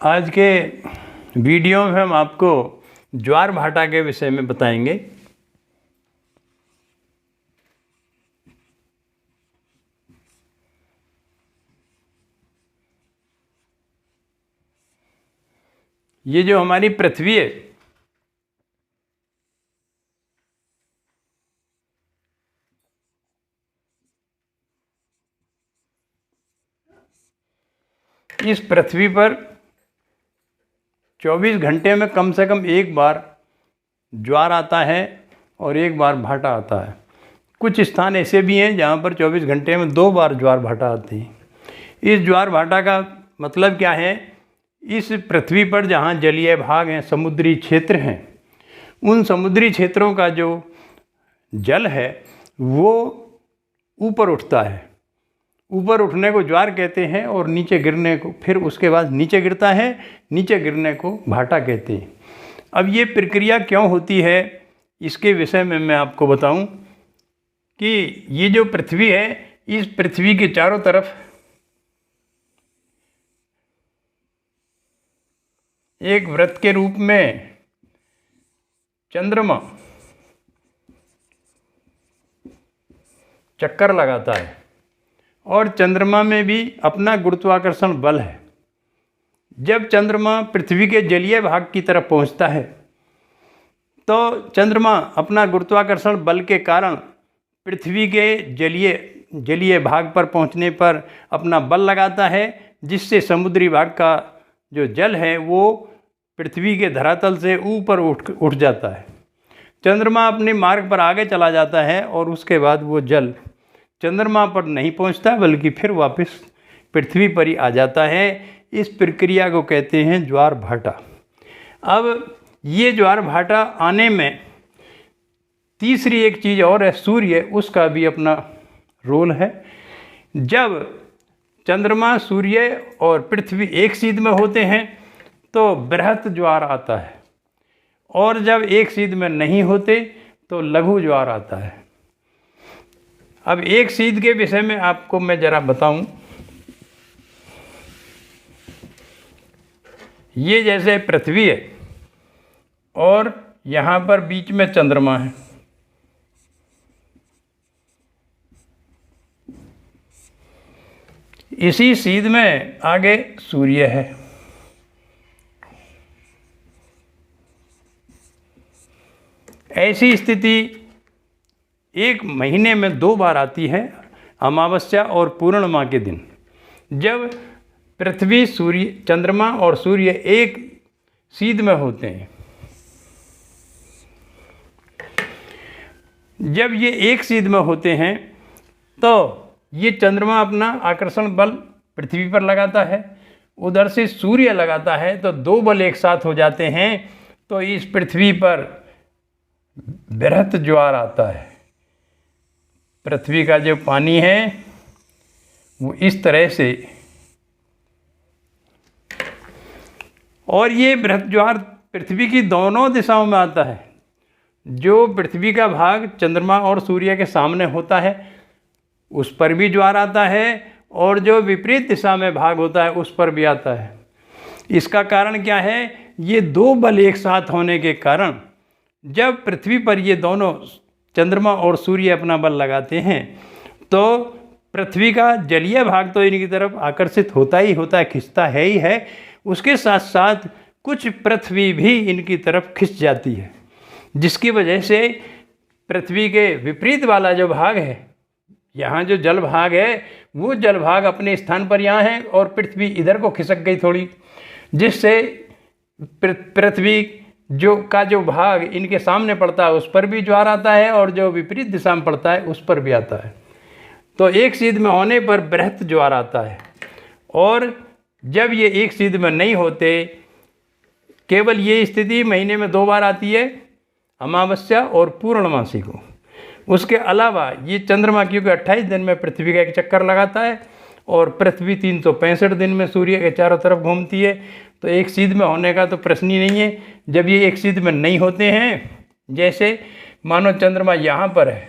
आज के वीडियो में हम आपको ज्वार भाटा के विषय में बताएंगे। ये जो हमारी पृथ्वी है, इस पृथ्वी पर 24 घंटे में कम से कम एक बार ज्वार आता है और एक बार भाटा आता है। कुछ स्थान ऐसे भी हैं जहाँ पर 24 घंटे में 2 बार ज्वार भाटा आती है। इस ज्वार भाटा का मतलब क्या है? इस पृथ्वी पर जहाँ जलीय भाग हैं, समुद्री क्षेत्र हैं, उन समुद्री क्षेत्रों का जो जल है वो ऊपर उठता है। ऊपर उठने को ज्वार कहते हैं और नीचे गिरने को, फिर उसके बाद नीचे गिरता है, नीचे गिरने को भाटा कहते हैं। अब ये प्रक्रिया क्यों होती है, इसके विषय में मैं आपको बताऊं कि ये जो पृथ्वी है, इस पृथ्वी के चारों तरफ एक वृत्त के रूप में चंद्रमा चक्कर लगाता है और चंद्रमा में भी अपना गुरुत्वाकर्षण बल है। जब चंद्रमा पृथ्वी के जलीय भाग की तरफ पहुंचता है तो चंद्रमा अपना गुरुत्वाकर्षण बल के कारण पृथ्वी के जलीय भाग पर पहुंचने पर अपना बल लगाता है, जिससे समुद्री भाग का जो जल है वो पृथ्वी के धरातल से ऊपर उठ जाता है। चंद्रमा अपने मार्ग पर आगे चला जाता है और उसके बाद वो जल चंद्रमा पर नहीं पहुंचता बल्कि फिर वापस पृथ्वी पर ही आ जाता है। इस प्रक्रिया को कहते हैं ज्वार भाटा। अब ये ज्वार भाटा आने में तीसरी एक चीज़ और है, सूर्य, उसका भी अपना रोल है। जब चंद्रमा, सूर्य और पृथ्वी एक सीध में होते हैं तो बृहत ज्वार आता है, और जब एक सीध में नहीं होते तो लघु ज्वार आता है। अब एक सीध के विषय में आपको मैं ज़रा बताऊं। ये जैसे पृथ्वी है और यहाँ पर बीच में चंद्रमा है। इसी सीध में आगे सूर्य है। ऐसी स्थिति एक महीने में 2 बार आती है, अमावस्या और पूर्णिमा के दिन, जब पृथ्वी, सूर्य, चंद्रमा और सूर्य एक सीध में होते हैं। जब ये एक सीध में होते हैं तो ये चंद्रमा अपना आकर्षण बल पृथ्वी पर लगाता है, उधर से सूर्य लगाता है, तो 2 बल एक साथ हो जाते हैं। तो इस पृथ्वी पर बृहत ज्वार आता है। पृथ्वी का जो पानी है वो इस तरह से, और ये बृहत ज्वार पृथ्वी की दोनों दिशाओं में आता है। जो पृथ्वी का भाग चंद्रमा और सूर्य के सामने होता है उस पर भी ज्वार आता है, और जो विपरीत दिशा में भाग होता है उस पर भी आता है। इसका कारण क्या है? ये 2 बल एक साथ होने के कारण जब पृथ्वी पर ये दोनों चंद्रमा और सूर्य अपना बल लगाते हैं तो पृथ्वी का जलीय भाग तो इनकी तरफ आकर्षित होता ही होता है, खिंचता है ही है। उसके साथ साथ कुछ पृथ्वी भी इनकी तरफ खिंच जाती है, जिसकी वजह से पृथ्वी के विपरीत वाला जो भाग है, यहाँ जो जल भाग है वो जल भाग अपने स्थान पर यहाँ है और पृथ्वी इधर को खिसक गई थोड़ी, जिससे पृथ्वी जो भाग इनके सामने पड़ता है उस पर भी ज्वार आता है, और जो विपरीत दिशा में पड़ता है उस पर भी आता है। तो एक सीध में होने पर बृहत ज्वार आता है, और जब ये एक सीध में नहीं होते, केवल ये स्थिति महीने में 2 बार आती है, अमावस्या और पूर्णमासी को। उसके अलावा ये चंद्रमा क्योंकि 28 दिन में पृथ्वी का एक चक्कर लगाता है और पृथ्वी 365 दिन में सूर्य के चारों तरफ घूमती है, तो एक सीध में होने का तो प्रश्न ही नहीं है। जब ये एक सीध में नहीं होते हैं, जैसे मानो चंद्रमा यहाँ पर है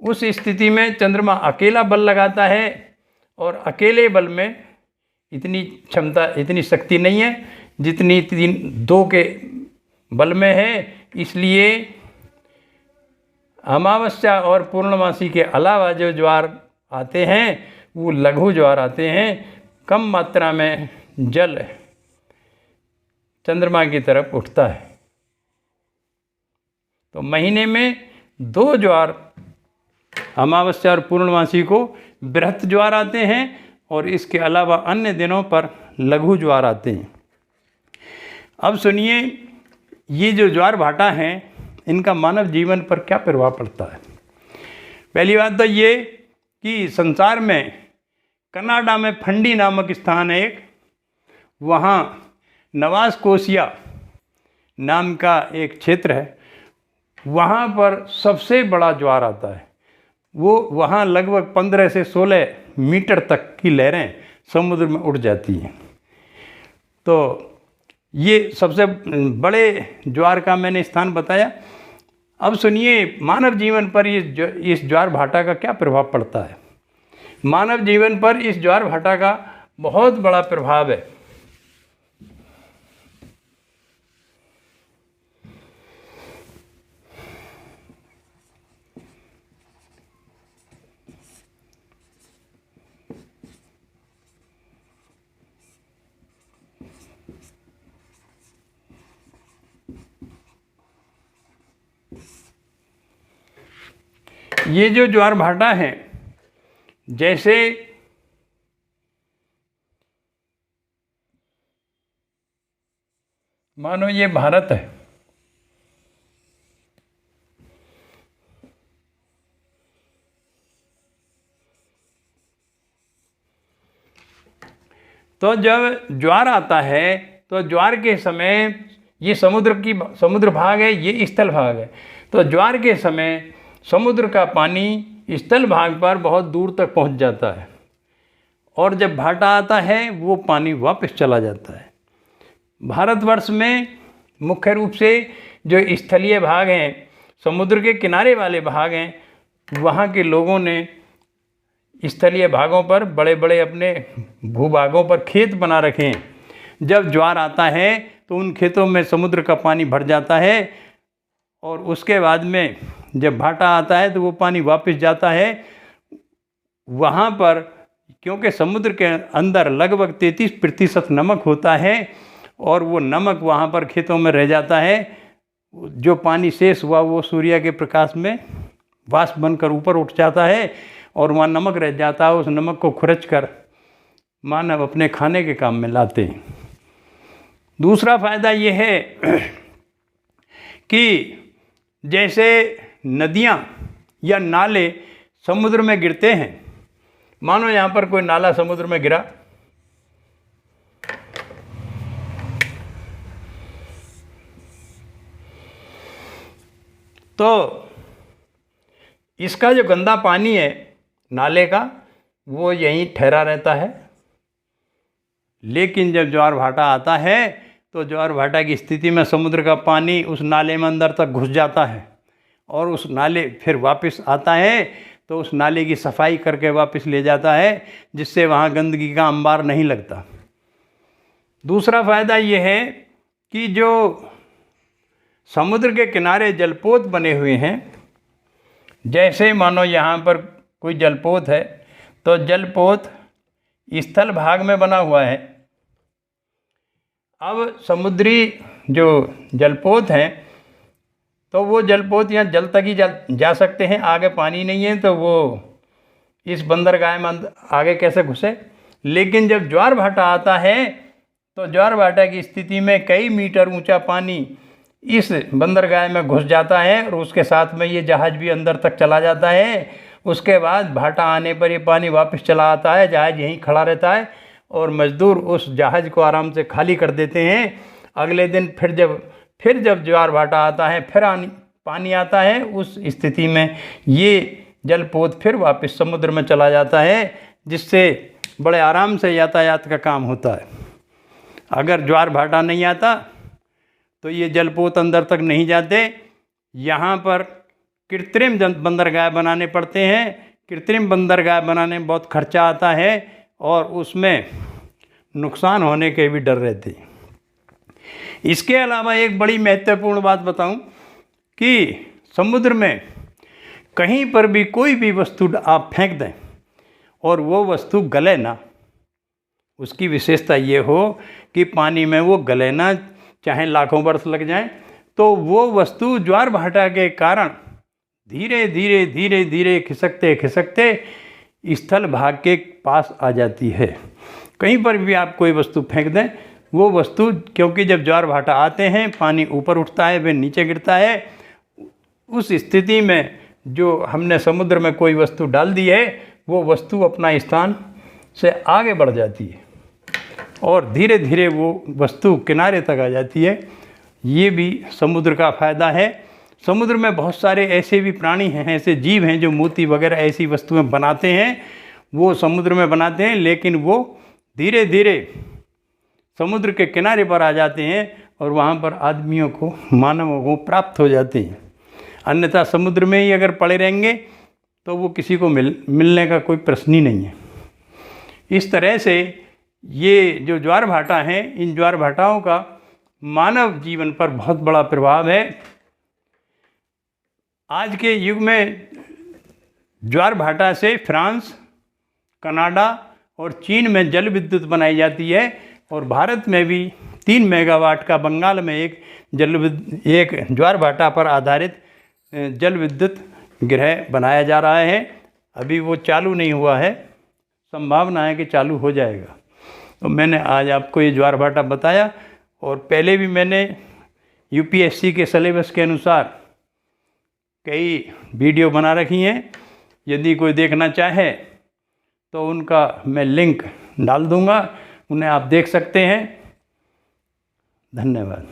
उस स्थिति में चंद्रमा अकेला बल लगाता है और अकेले बल में इतनी क्षमता, इतनी शक्ति नहीं है जितनी 2 के बल में है। इसलिए अमावस्या और पूर्णमासी के अलावा जो ज्वार आते हैं वो लघु ज्वार आते हैं। कम मात्रा में जल चंद्रमा की तरफ उठता है। तो महीने में 2 ज्वार अमावस्या और पूर्णमासी को बृहत ज्वार आते हैं और इसके अलावा अन्य दिनों पर लघु ज्वार आते हैं। अब सुनिए, ये जो ज्वार भाटा हैं इनका मानव जीवन पर क्या प्रभाव पड़ता है। पहली बात तो ये कि संसार में कनाडा में फंडी नामक स्थान है एक, वहाँ नवास्कोशिया नाम का एक क्षेत्र है, वहाँ पर सबसे बड़ा ज्वार आता है। वो वहाँ लगभग 15 से 16 मीटर तक की लहरें समुद्र में उड़ जाती हैं। तो ये सबसे बड़े ज्वार का मैंने स्थान बताया। अब सुनिए, मानव जीवन पर इस ज्वार भाटा का क्या प्रभाव पड़ता है। मानव जीवन पर इस ज्वार भाटा का बहुत बड़ा प्रभाव है। ये जो ज्वार भाटा है, जैसे मानो ये भारत है, तो जब ज्वार आता है तो ज्वार के समय ये समुद्र भाग है, ये स्थल भाग है। तो ज्वार के समय समुद्र का पानी स्थल भाग पर बहुत दूर तक पहुंच जाता है और जब भाटा आता है वो पानी वापस चला जाता है। भारतवर्ष में मुख्य रूप से जो स्थलीय भाग हैं, समुद्र के किनारे वाले भाग हैं, वहाँ के लोगों ने स्थलीय भागों पर बड़े बड़े अपने भूभागों पर खेत बना रखे हैं। जब ज्वार आता है तो उन खेतों में समुद्र का पानी भर जाता है और उसके बाद में जब भाटा आता है तो वो पानी वापस जाता है। वहाँ पर क्योंकि समुद्र के अंदर लगभग 33% नमक होता है और वो नमक वहाँ पर खेतों में रह जाता है। जो पानी शेष हुआ वो सूर्य के प्रकाश में वाष्प बनकर ऊपर उठ जाता है और वहाँ नमक रह जाता है। उस नमक को खुरच कर मानव अपने खाने के काम में लाते हैं। दूसरा फ़ायदा ये है कि जैसे नदियाँ या नाले समुद्र में गिरते हैं, मानो यहाँ पर कोई नाला समुद्र में गिरा, तो इसका जो गंदा पानी है नाले का वो यहीं ठहरा रहता है। लेकिन जब ज्वार भाटा आता है तो ज्वार भाटा की स्थिति में समुद्र का पानी उस नाले में अंदर तक घुस जाता है और उस नाले फिर वापस आता है तो उस नाले की सफाई करके वापस ले जाता है, जिससे वहाँ गंदगी का अंबार नहीं लगता। दूसरा फ़ायदा ये है कि जो समुद्र के किनारे जलपोत बने हुए हैं, जैसे मानो यहाँ पर कोई जलपोत है तो जलपोत स्थल भाग में बना हुआ है। अब समुद्री जो जलपोत हैं तो वो जलपोत यहाँ जल तक ही जा सकते हैं, आगे पानी नहीं है तो वो इस बंदरगाह में आगे कैसे घुसे। लेकिन जब ज्वार भाटा आता है तो ज्वार भाटा की स्थिति में कई मीटर ऊंचा पानी इस बंदरगाह में घुस जाता है और उसके साथ में ये जहाज़ भी अंदर तक चला जाता है। उसके बाद भाटा आने पर ये पानी वापस चला आता है, जहाज़ यहीं खड़ा रहता है और मज़दूर उस जहाज़ को आराम से खाली कर देते हैं। अगले दिन फिर जब ज्वार भाटा आता है, फिर पानी आता है, उस स्थिति में ये जलपोत फिर वापस समुद्र में चला जाता है, जिससे बड़े आराम से यातायात का काम होता है। अगर ज्वार भाटा नहीं आता तो ये जलपोत अंदर तक नहीं जाते। यहाँ पर कृत्रिम बंदरगाह बनाने पड़ते हैं। कृत्रिम बंदरगाह बनाने में बहुत खर्चा आता है और उसमें नुकसान होने के भी डर रहते हैं। इसके अलावा एक बड़ी महत्वपूर्ण बात बताऊं कि समुद्र में कहीं पर भी कोई भी वस्तु आप फेंक दें और वो वस्तु गले ना, उसकी विशेषता ये हो कि पानी में वो गले ना, चाहे लाखों वर्ष लग जाएं, तो वो वस्तु ज्वार भाटा के कारण धीरे धीरे धीरे धीरे खिसकते खिसकते स्थल भाग के पास आ जाती है। कहीं पर भी आप कोई वस्तु फेंक दें, वो वस्तु, क्योंकि जब ज्वार भाटा आते हैं पानी ऊपर उठता है वे नीचे गिरता है, उस स्थिति में जो हमने समुद्र में कोई वस्तु डाल दी है वो वस्तु अपना स्थान से आगे बढ़ जाती है और धीरे धीरे वो वस्तु किनारे तक आ जाती है। ये भी समुद्र का फ़ायदा है। समुद्र में बहुत सारे ऐसे भी प्राणी हैं, ऐसे जीव हैं जो मोती वगैरह ऐसी वस्तुएं बनाते हैं, वो समुद्र में बनाते हैं, लेकिन वो धीरे धीरे समुद्र के किनारे पर आ जाते हैं और वहाँ पर आदमियों को, मानवों को प्राप्त हो जाते हैं। अन्यथा समुद्र में ही अगर पड़े रहेंगे तो वो किसी को मिलने का कोई प्रश्न ही नहीं है। इस तरह से ये जो ज्वार भाटा हैं, इन ज्वार भाटाओं का मानव जीवन पर बहुत बड़ा प्रभाव है। आज के युग में ज्वार भाटा से फ्रांस, कनाडा और चीन में जल विद्युत बनाई जाती है और भारत में भी 3 मेगावाट का बंगाल में एक ज्वार भाटा पर आधारित जल विद्युत गृह बनाया जा रहा है। अभी वो चालू नहीं हुआ है, संभावना है कि चालू हो जाएगा। तो मैंने आज आपको ये ज्वार भाटा बताया और पहले भी मैंने यूपीएससी के सिलेबस के अनुसार कई वीडियो बना रखी हैं। यदि कोई देखना चाहे तो उनका मैं लिंक डाल दूँगा, उन्हें आप देख सकते हैं। धन्यवाद।